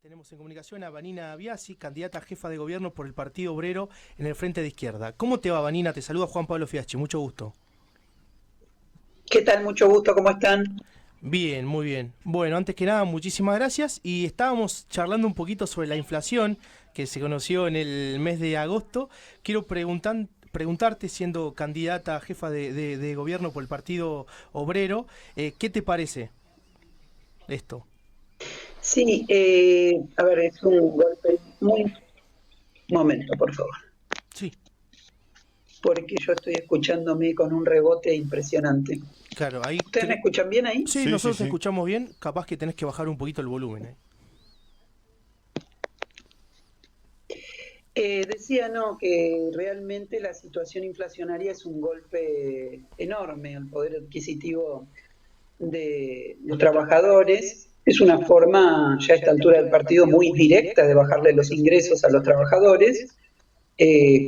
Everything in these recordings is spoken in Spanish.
Tenemos en comunicación a Vanina Biasi, candidata a jefa de gobierno por el Partido Obrero en el Frente de Izquierda. ¿Cómo te va, Vanina? Te saluda Juan Pablo Fiaschi, mucho gusto. ¿Qué tal? Mucho gusto, ¿cómo están? Bien, muy bien. Bueno, antes que nada, muchísimas gracias. Y estábamos charlando un poquito sobre la inflación que se conoció en el mes de agosto. Quiero preguntarte, siendo candidata a jefa de gobierno por el Partido Obrero, ¿qué te parece esto? Sí, a ver, es un golpe muy... Momento, por favor, Sí, porque yo estoy escuchándome con un rebote impresionante. claro, ahí ¿Ustedes me escuchan bien ahí? sí, Sí, sí, nosotros te sí. escuchamos bien, capaz que tenés que bajar un poquito el volumen. Decía, no, que realmente la situación inflacionaria es un golpe enorme al poder adquisitivo de los trabajadores. Es una forma, ya a esta altura del partido, muy directa de bajarle los ingresos a los trabajadores,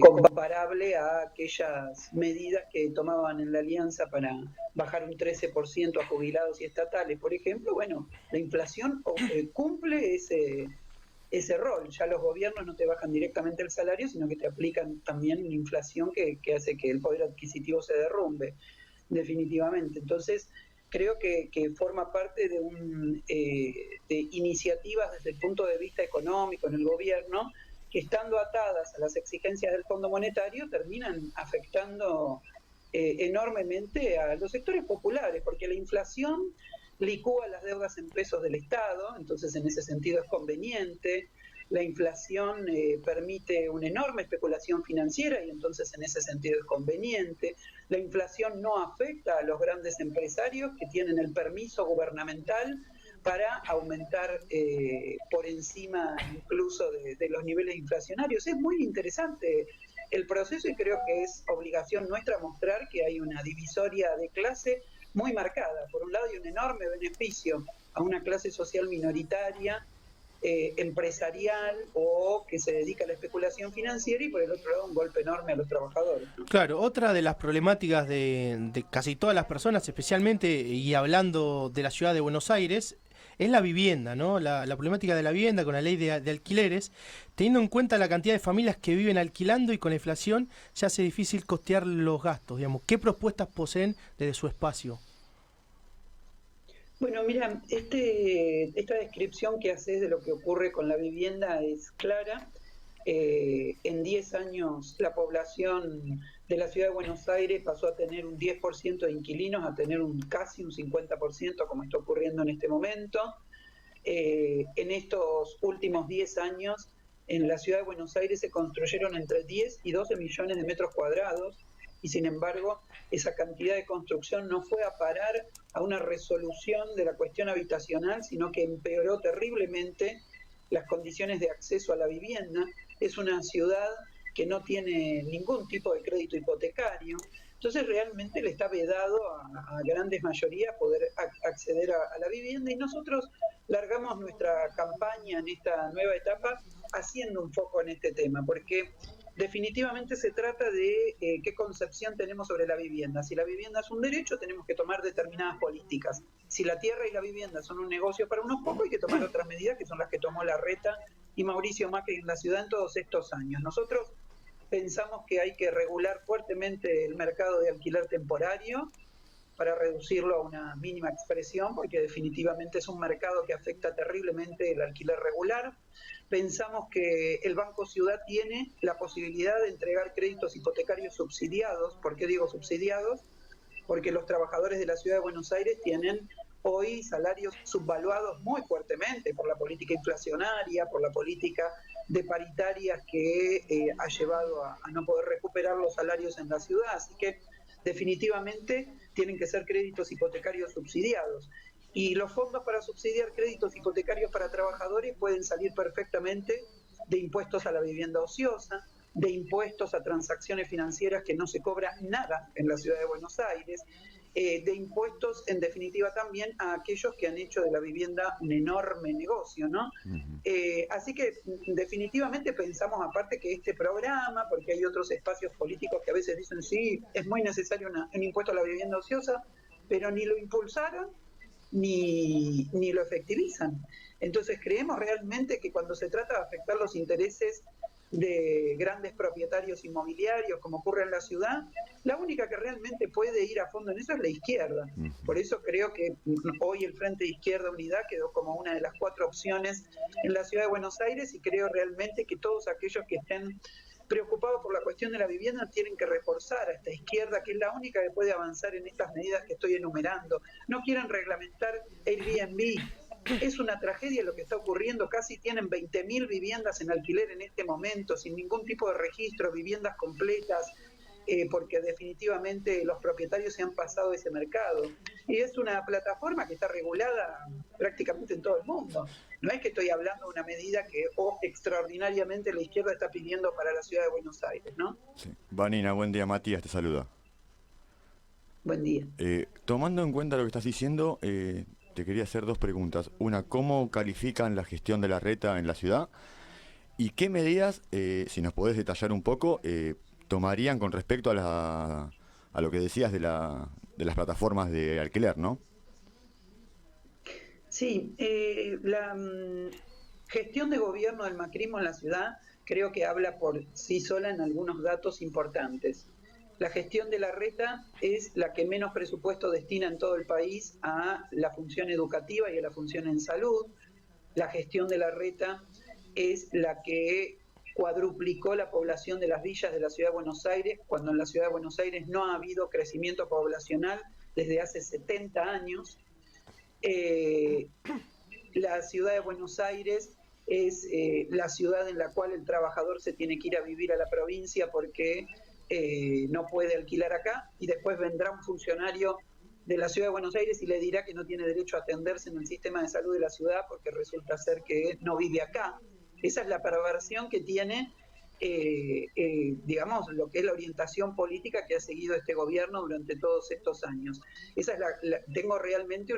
comparable a aquellas medidas que tomaban en la alianza para bajar un 13% a jubilados y estatales, por ejemplo. Bueno, la inflación cumple ese rol. Ya los gobiernos no te bajan directamente el salario, sino que te aplican también una inflación que hace que el poder adquisitivo se derrumbe, definitivamente. Entonces, creo que forma parte de iniciativas desde el punto de vista económico en el gobierno, que estando atadas a las exigencias del Fondo Monetario terminan afectando enormemente a los sectores populares, porque la inflación licúa las deudas en pesos del Estado, entonces en ese sentido es conveniente. La inflación permite una enorme especulación financiera y entonces en ese sentido es conveniente. La inflación no afecta a los grandes empresarios que tienen el permiso gubernamental para aumentar por encima incluso de los niveles inflacionarios. Es muy interesante el proceso y creo que es obligación nuestra mostrar que hay una divisoria de clase muy marcada. Por un lado hay un enorme beneficio a una clase social minoritaria, empresarial o que se dedica a la especulación financiera, y por el otro lado un golpe enorme a los trabajadores, ¿no? Claro, otra de las problemáticas de casi todas las personas, especialmente y hablando de la ciudad de Buenos Aires, es la vivienda, ¿no? La problemática de la vivienda con la ley de alquileres, teniendo en cuenta la cantidad de familias que viven alquilando y con la inflación se hace difícil costear los gastos, digamos. ¿Qué propuestas poseen desde su espacio? Bueno, mira, esta descripción que haces de lo que ocurre con la vivienda es clara. En 10 años la población de la ciudad de Buenos Aires pasó a tener un 10% de inquilinos a tener casi un 50%, como está ocurriendo en este momento. En estos últimos 10 años en la ciudad de Buenos Aires se construyeron entre 10 y 12 millones de metros cuadrados, y sin embargo esa cantidad de construcción no fue a parar a una resolución de la cuestión habitacional, sino que empeoró terriblemente las condiciones de acceso a la vivienda. Es una ciudad que no tiene ningún tipo de crédito hipotecario, entonces realmente le está vedado a grandes mayorías poder acceder a la vivienda, y nosotros largamos nuestra campaña en esta nueva etapa haciendo un foco en este tema, porque definitivamente se trata de qué concepción tenemos sobre la vivienda. Si la vivienda es un derecho, tenemos que tomar determinadas políticas. Si la tierra y la vivienda son un negocio para unos pocos, hay que tomar otras medidas, que son las que tomó Larreta y Mauricio Macri en la ciudad en todos estos años. Nosotros pensamos que hay que regular fuertemente el mercado de alquiler temporario para reducirlo a una mínima expresión, porque definitivamente es un mercado que afecta terriblemente el alquiler regular. Pensamos que el Banco Ciudad tiene la posibilidad de entregar créditos hipotecarios subsidiados. ¿Por qué digo subsidiados? Porque los trabajadores de la ciudad de Buenos Aires tienen hoy salarios subvaluados muy fuertemente por la política inflacionaria, por la política de paritarias que ha llevado a no poder recuperar los salarios en la ciudad. Así que definitivamente tienen que ser créditos hipotecarios subsidiados. Y los fondos para subsidiar créditos hipotecarios para trabajadores pueden salir perfectamente de impuestos a la vivienda ociosa, de impuestos a transacciones financieras que no se cobra nada en la ciudad de Buenos Aires, de impuestos en definitiva también a aquellos que han hecho de la vivienda un enorme negocio, ¿no? Así que definitivamente pensamos aparte que este programa, porque hay otros espacios políticos que a veces dicen sí, es muy necesario un impuesto a la vivienda ociosa, pero ni lo impulsaron ni lo efectivizan. Entonces creemos realmente que cuando se trata de afectar los intereses de grandes propietarios inmobiliarios, como ocurre en la ciudad, la única que realmente puede ir a fondo en eso es la izquierda. Por eso creo que hoy el Frente de Izquierda Unidad quedó como una de las 4 opciones en la ciudad de Buenos Aires, y creo realmente que todos aquellos que estén preocupados por la cuestión de la vivienda tienen que reforzar a esta izquierda, que es la única que puede avanzar en estas medidas que estoy enumerando. No quieren reglamentar Airbnb. Es una tragedia lo que está ocurriendo. Casi tienen 20.000 viviendas en alquiler en este momento, sin ningún tipo de registro, viviendas completas, porque definitivamente los propietarios se han pasado de ese mercado. Y es una plataforma que está regulada prácticamente en todo el mundo. No es que estoy hablando de una medida que extraordinariamente la izquierda está pidiendo para la ciudad de Buenos Aires, ¿no? Sí. Vanina, buen día. Matías te saluda. Buen día. Tomando en cuenta lo que estás diciendo, te quería hacer 2 preguntas. Una, ¿cómo califican la gestión de la reta en la ciudad? ¿Y qué medidas, si nos podés detallar un poco, tomarían con respecto a lo que decías de las plataformas de alquiler, ¿no? Sí, la gestión de gobierno del macrismo en la ciudad creo que habla por sí sola en algunos datos importantes. La gestión de la reta es la que menos presupuesto destina en todo el país a la función educativa y a la función en salud. La gestión de la reta es la que cuadruplicó la población de las villas de la ciudad de Buenos Aires, cuando en la ciudad de Buenos Aires no ha habido crecimiento poblacional desde hace 70 años. La ciudad de Buenos Aires es la ciudad en la cual el trabajador se tiene que ir a vivir a la provincia porque no puede alquilar acá, y después vendrá un funcionario de la ciudad de Buenos Aires y le dirá que no tiene derecho a atenderse en el sistema de salud de la ciudad porque resulta ser que no vive acá. Esa es la perversión que tiene, digamos, lo que es la orientación política que ha seguido este gobierno durante todos estos años. Esa es tengo realmente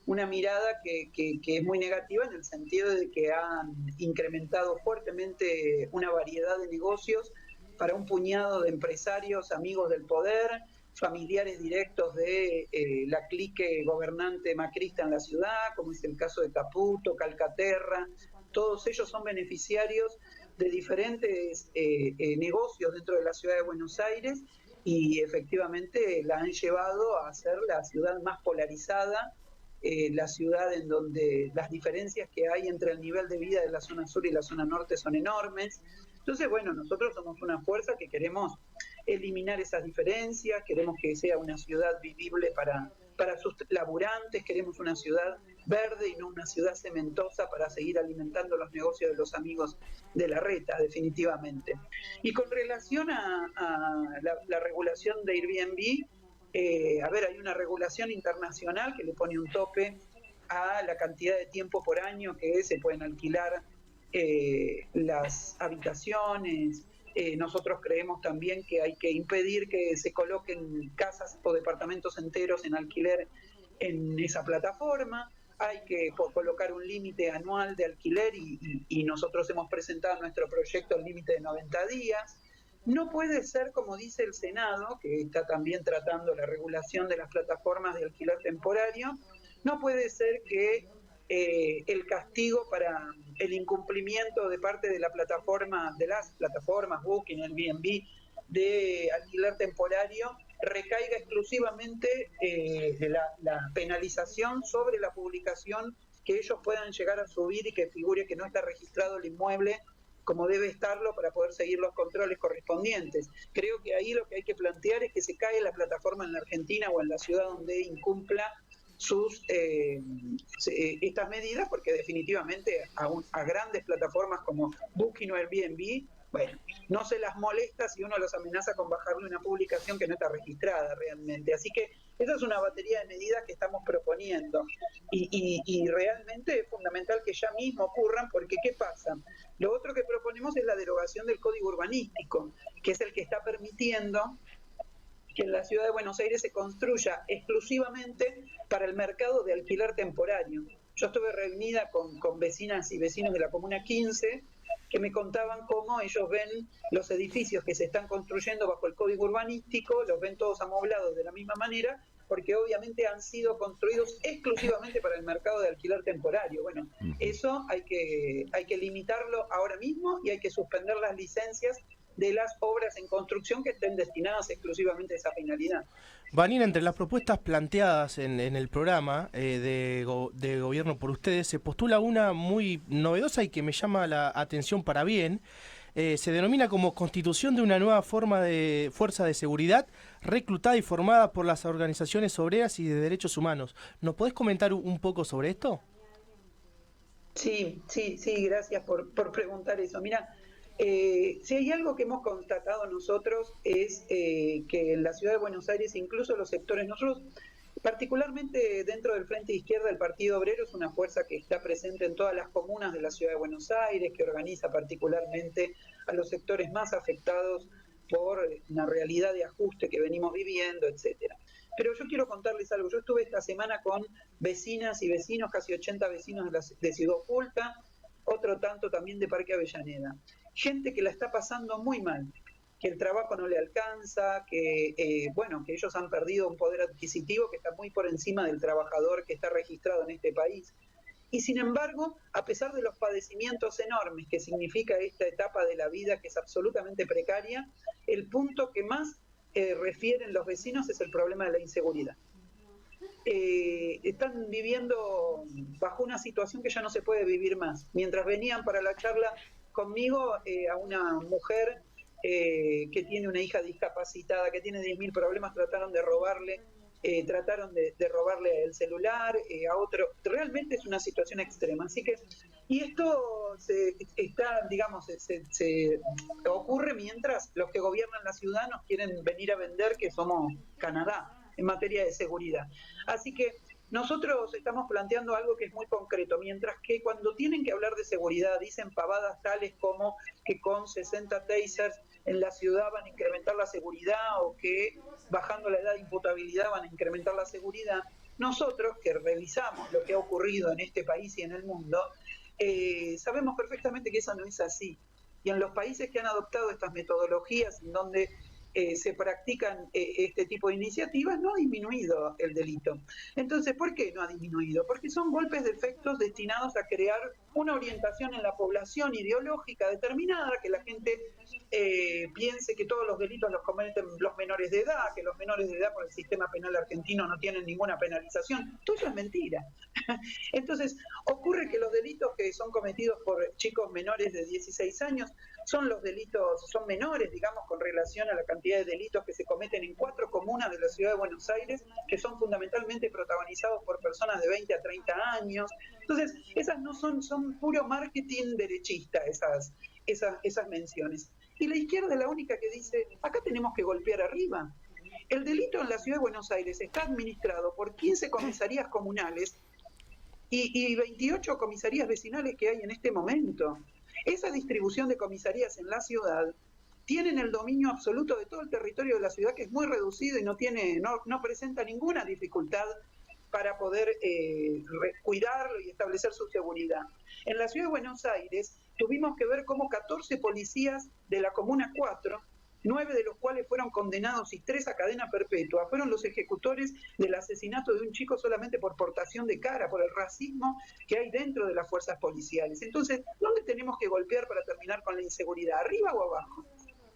una mirada que es muy negativa, en el sentido de que han incrementado fuertemente una variedad de negocios para un puñado de empresarios amigos del poder, familiares directos de la clique gobernante macrista en la ciudad, como es el caso de Caputo, Calcaterra. Todos ellos son beneficiarios de diferentes negocios dentro de la ciudad de Buenos Aires, y efectivamente la han llevado a ser la ciudad más polarizada, la ciudad en donde las diferencias que hay entre el nivel de vida de la zona sur y la zona norte son enormes. Entonces, bueno, nosotros somos una fuerza que queremos eliminar esas diferencias, queremos que sea una ciudad vivible para sus laburantes, queremos una ciudad verde y no una ciudad cementosa para seguir alimentando los negocios de los amigos de la reta, definitivamente. Y con relación a la regulación de Airbnb, hay una regulación internacional que le pone un tope a la cantidad de tiempo por año que se pueden alquilar las habitaciones. Nosotros creemos también que hay que impedir que se coloquen casas o departamentos enteros en alquiler en esa plataforma. Hay que colocar un límite anual de alquiler, y nosotros hemos presentado nuestro proyecto el límite de 90 días. No puede ser, como dice el Senado, que está también tratando la regulación de las plataformas de alquiler temporario, no puede ser que el castigo para el incumplimiento de parte de las plataformas Booking, Airbnb, de alquiler temporario, recaiga exclusivamente la penalización sobre la publicación que ellos puedan llegar a subir y que figure que no está registrado el inmueble como debe estarlo para poder seguir los controles correspondientes. Creo que ahí lo que hay que plantear es que se cae la plataforma en la Argentina o en la ciudad donde incumpla estas medidas, porque definitivamente a grandes plataformas como Booking o Airbnb, bueno, no se las molesta si uno los amenaza con bajarle una publicación que no está registrada realmente. Así que esa es una batería de medidas que estamos proponiendo, y realmente es fundamental que ya mismo ocurran, porque ¿qué pasa? Lo otro que proponemos es la derogación del Código Urbanístico, que es el que está permitiendo que en la ciudad de Buenos Aires se construya exclusivamente para el mercado de alquiler temporario. Yo estuve reunida con vecinas y vecinos de la Comuna 15 que me contaban cómo ellos ven los edificios que se están construyendo bajo el Código Urbanístico, los ven todos amoblados de la misma manera, porque obviamente han sido construidos exclusivamente para el mercado de alquiler temporario. Bueno, eso hay que limitarlo ahora mismo y hay que suspender las licencias de las obras en construcción que estén destinadas exclusivamente a esa finalidad. Vanina, entre las propuestas planteadas en el programa de gobierno por ustedes, se postula una muy novedosa y que me llama la atención para bien. Se denomina como constitución de una nueva forma de fuerza de seguridad reclutada y formada por las organizaciones obreras y de derechos humanos. ¿Nos podés comentar un poco sobre esto? Sí, gracias por preguntar eso. Mira, si hay algo que hemos constatado nosotros es que en la ciudad de Buenos Aires, incluso los sectores, nosotros particularmente dentro del Frente Izquierda, el Partido Obrero es una fuerza que está presente en todas las comunas de la ciudad de Buenos Aires, que organiza particularmente a los sectores más afectados por una realidad de ajuste que venimos viviendo, etcétera. Pero yo quiero contarles algo. Yo estuve esta semana con vecinas y vecinos, casi 80 vecinos de Ciudad Oculta, otro tanto también de Parque Avellaneda. Gente que la está pasando muy mal, que el trabajo no le alcanza, que que ellos han perdido un poder adquisitivo que está muy por encima del trabajador que está registrado en este país. Y sin embargo, a pesar de los padecimientos enormes que significa esta etapa de la vida que es absolutamente precaria, el punto que más refieren los vecinos es el problema de la inseguridad. Están viviendo bajo una situación que ya no se puede vivir más. Mientras venían para la charla conmigo, a una mujer que tiene una hija discapacitada, que tiene 10.000 problemas, trataron de robarle el celular, a otro. Realmente es una situación extrema. Así que, y esto se ocurre mientras los que gobiernan la ciudad nos quieren venir a vender que somos Canadá en materia de seguridad. Así que nosotros estamos planteando algo que es muy concreto, mientras que cuando tienen que hablar de seguridad dicen pavadas tales como que con 60 tasers en la ciudad van a incrementar la seguridad o que bajando la edad de imputabilidad van a incrementar la seguridad. Nosotros, que revisamos lo que ha ocurrido en este país y en el mundo, sabemos perfectamente que eso no es así. Y en los países que han adoptado estas metodologías en donde se practican este tipo de iniciativas, no ha disminuido el delito. Entonces, ¿por qué no ha disminuido? Porque son golpes de efectos destinados a crear una orientación en la población ideológica determinada, que la gente piense que todos los delitos los cometen los menores de edad, que los menores de edad por el sistema penal argentino no tienen ninguna penalización. Todo eso es mentira. Entonces, ocurre que los delitos que son cometidos por chicos menores de 16 años son menores, digamos, con relación a la cantidad de delitos que se cometen en 4 comunas de la ciudad de Buenos Aires, que son fundamentalmente protagonizados por personas de 20 a 30 años. Entonces, esas no son puro marketing derechista, esas menciones. Y la izquierda es la única que dice, acá tenemos que golpear arriba. El delito en la ciudad de Buenos Aires está administrado por 15 comisarías comunales y 28 comisarías vecinales que hay en este momento. Esa distribución de comisarías en la ciudad tienen el dominio absoluto de todo el territorio de la ciudad, que es muy reducido y no presenta ninguna dificultad para poder cuidarlo y establecer su seguridad. En la ciudad de Buenos Aires tuvimos que ver cómo 14 policías de la Comuna 4, 9 de los cuales fueron condenados y 3 a cadena perpetua, fueron los ejecutores del asesinato de un chico solamente por portación de cara, por el racismo que hay dentro de las fuerzas policiales. Entonces, ¿dónde tenemos que golpear para terminar con la inseguridad? ¿Arriba o abajo?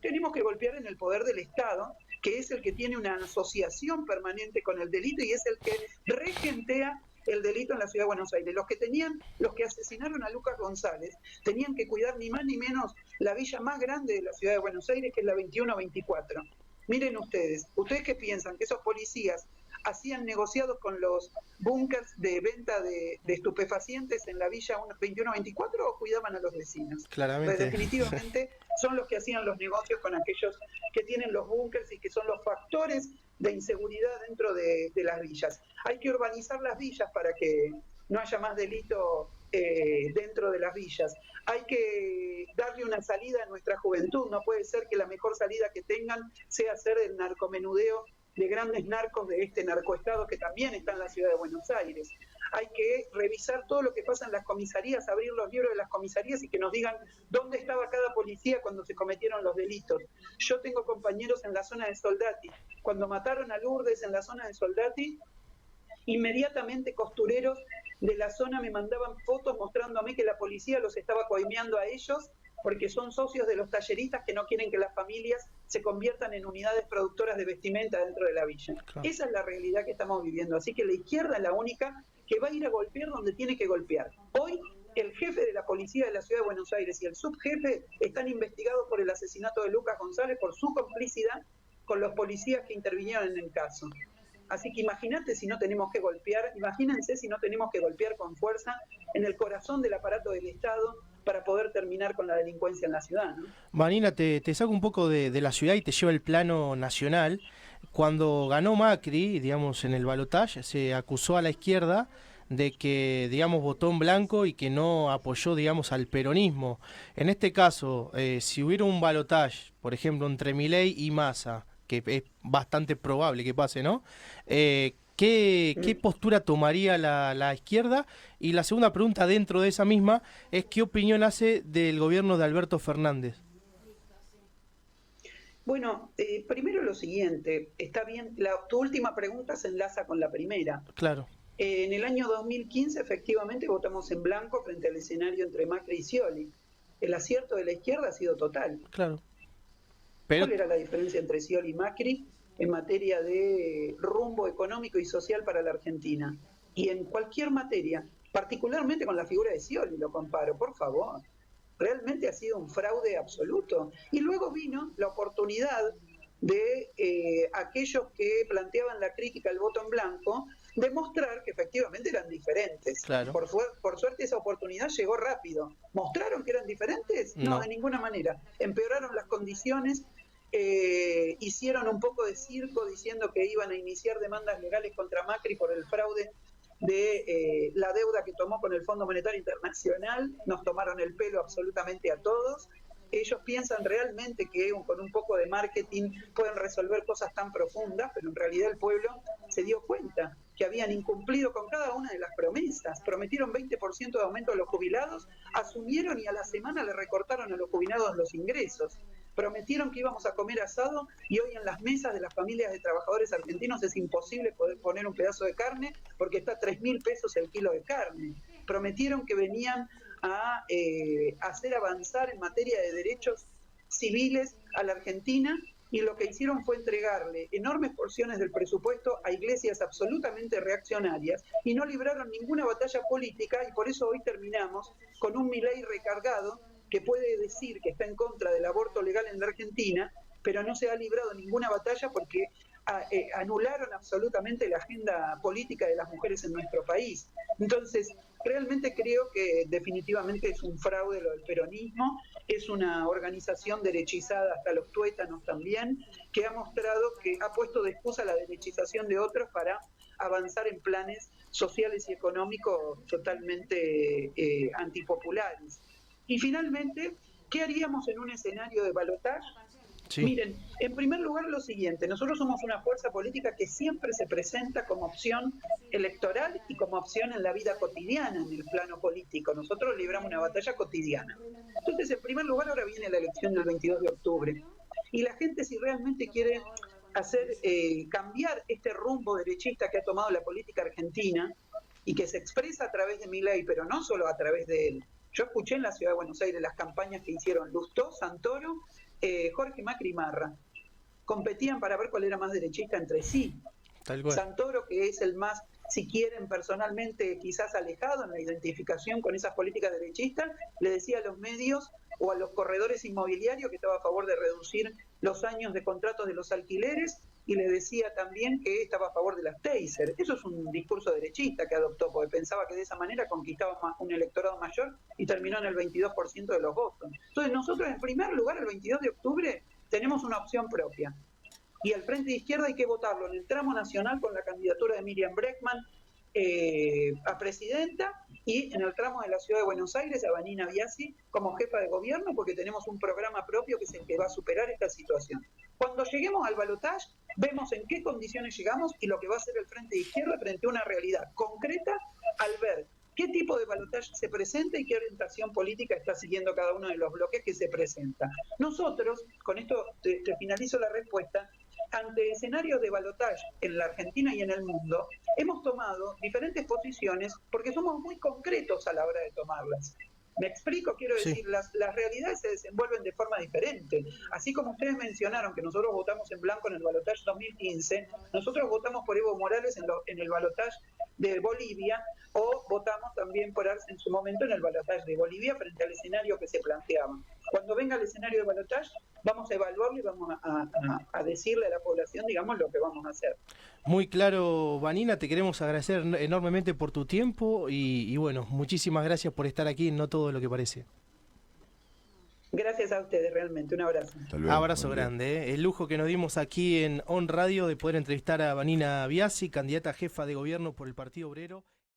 Tenemos que golpear en el poder del Estado, que es el que tiene una asociación permanente con el delito y es el que regentea el delito en la ciudad de Buenos Aires. Los que asesinaron a Lucas González tenían que cuidar ni más ni menos la villa más grande de la ciudad de Buenos Aires, que es la 2124. Miren ¿ustedes qué piensan? ¿Que esos policías hacían negociados con los búnkers de venta de estupefacientes en la villa 2124 o cuidaban a los vecinos? Claramente. Pues definitivamente son los que hacían los negocios con aquellos que tienen los búnkers y que son los factores de inseguridad dentro de las villas. Hay que urbanizar las villas para que no haya más delito dentro de las villas. Hay que darle una salida a nuestra juventud. No puede ser que la mejor salida que tengan sea hacer el narcomenudeo de grandes narcos de este narcoestado que también está en la ciudad de Buenos Aires. hay que revisar todo lo que pasa en las comisarías, abrir los libros de las comisarías y que nos digan dónde estaba cada policía cuando se cometieron los delitos. Yo tengo compañeros en la zona de Soldati. Cuando mataron a Lourdes en la zona de Soldati, inmediatamente costureros de la zona me mandaban fotos mostrándome que la policía los estaba coimeando a ellos porque son socios de los talleristas que no quieren que las familias se conviertan en unidades productoras de vestimenta dentro de la villa. Claro. Esa es la realidad que estamos viviendo. Así que la izquierda es la única que va a ir a golpear donde tiene que golpear. Hoy el jefe de la policía de la Ciudad de Buenos Aires y el subjefe están investigados por el asesinato de Lucas González por su complicidad con los policías que intervinieron en el caso. Así que imagínate si no tenemos que golpear, imagínense si no tenemos que golpear con fuerza en el corazón del aparato del Estado para poder terminar con la delincuencia en la ciudad, ¿no? Vanina, te saco un poco de la ciudad y te lleva al plano nacional. Cuando ganó Macri, digamos, en el balotaje, se acusó a la izquierda de que, digamos, votó en blanco y que no apoyó, digamos, al peronismo. En este caso, si hubiera un balotaje, por ejemplo, entre Milei y Massa, que es bastante probable que pase, ¿no? ¿Qué postura tomaría la izquierda? Y la segunda pregunta dentro de esa misma es ¿qué opinión hace del gobierno de Alberto Fernández? Bueno, primero lo siguiente, está bien, tu última pregunta se enlaza con la primera. Claro. En el año 2015 efectivamente votamos en blanco frente al escenario entre Macri y Scioli. El acierto de la izquierda ha sido total. Claro. Pero... ¿Cuál era la diferencia entre Scioli y Macri en materia de rumbo económico y social para la Argentina? Y en cualquier materia, particularmente con la figura de Scioli, lo comparo, por favor. Realmente ha sido un fraude absoluto. Y luego vino la oportunidad de aquellos que planteaban la crítica al voto en blanco, demostrar que efectivamente eran diferentes. Claro. Por suerte esa oportunidad llegó rápido. ¿Mostraron que eran diferentes? No, de ninguna manera. Empeoraron las condiciones, hicieron un poco de circo diciendo que iban a iniciar demandas legales contra Macri por el fraude de la deuda que tomó con el Fondo Monetario Internacional. Nos tomaron el pelo absolutamente a todos. Ellos piensan realmente que con un poco de marketing pueden resolver cosas tan profundas, pero en realidad el pueblo se dio cuenta que habían incumplido con cada una de las promesas. Prometieron 20% de aumento a los jubilados, asumieron y a la semana le recortaron a los jubilados los ingresos. Prometieron que íbamos a comer asado y hoy en las mesas de las familias de trabajadores argentinos es imposible poder poner un pedazo de carne porque está 3.000 pesos el kilo de carne. Prometieron que venían a hacer avanzar en materia de derechos civiles a la Argentina y lo que hicieron fue entregarle enormes porciones del presupuesto a iglesias absolutamente reaccionarias y no libraron ninguna batalla política y por eso hoy terminamos con un Milei recargado que puede decir que está en contra del aborto legal en la Argentina, pero no se ha librado ninguna batalla porque anularon absolutamente la agenda política de las mujeres en nuestro país. Entonces, realmente creo que definitivamente es un fraude lo del peronismo, es una organización derechizada hasta los tuétanos también, que ha mostrado que ha puesto de excusa la derechización de otros para avanzar en planes sociales y económicos totalmente antipopulares. Y finalmente, ¿qué haríamos en un escenario de balotaje? Sí. Miren, en primer lugar lo siguiente, nosotros somos una fuerza política que siempre se presenta como opción electoral y como opción en la vida cotidiana, en el plano político. Nosotros libramos una batalla cotidiana. Entonces, en primer lugar, ahora viene la elección del 22 de octubre. Y la gente, si realmente quiere hacer cambiar este rumbo derechista que ha tomado la política argentina y que se expresa a través de Milei, pero no solo a través de él. Yo escuché en la Ciudad de Buenos Aires las campañas que hicieron Lustó, Santoro, Jorge Macri y Marra. Competían para ver cuál era más derechista entre sí. Santoro, que es el más, si quieren, personalmente quizás alejado en la identificación con esas políticas derechistas, le decía a los medios o a los corredores inmobiliarios que estaba a favor de reducir los años de contratos de los alquileres y le decía también que estaba a favor de las taser. Eso es un discurso derechista que adoptó, porque pensaba que de esa manera conquistaba un electorado mayor y terminó en el 22% de los votos. Entonces nosotros, en primer lugar, el 22 de octubre tenemos una opción propia. Y al Frente de Izquierda hay que votarlo en el tramo nacional con la candidatura de Miriam Bregman a presidenta y en el tramo de la Ciudad de Buenos Aires a Vanina Biasi como jefa de gobierno, porque tenemos un programa propio que es el que va a superar esta situación. Cuando lleguemos al balotaje, vemos en qué condiciones llegamos y lo que va a hacer el Frente de Izquierda frente a una realidad concreta al ver qué tipo de balotaje se presenta y qué orientación política está siguiendo cada uno de los bloques que se presenta. Nosotros, con esto te finalizo la respuesta, ante escenarios de balotaje en la Argentina y en el mundo, hemos tomado diferentes posiciones porque somos muy concretos a la hora de tomarlas. Me explico, quiero decir, las realidades se desenvuelven de forma diferente. Así como ustedes mencionaron que nosotros votamos en blanco en el balotaje 2015, nosotros votamos por Evo Morales en el balotaje de Bolivia, o votamos también por Arce en su momento en el balotaje de Bolivia frente al escenario que se planteaba. Cuando venga el escenario de balotaje, vamos a evaluarlo y vamos a decirle a la población, digamos, lo que vamos a hacer. Muy claro, Vanina, te queremos agradecer enormemente por tu tiempo y bueno, muchísimas gracias por estar aquí en No Todo Lo Que Parece. Gracias a ustedes, realmente. Un abrazo. Abrazo grande. El lujo que nos dimos aquí en On Radio de poder entrevistar a Vanina Biasi, candidata a jefa de gobierno por el Partido Obrero.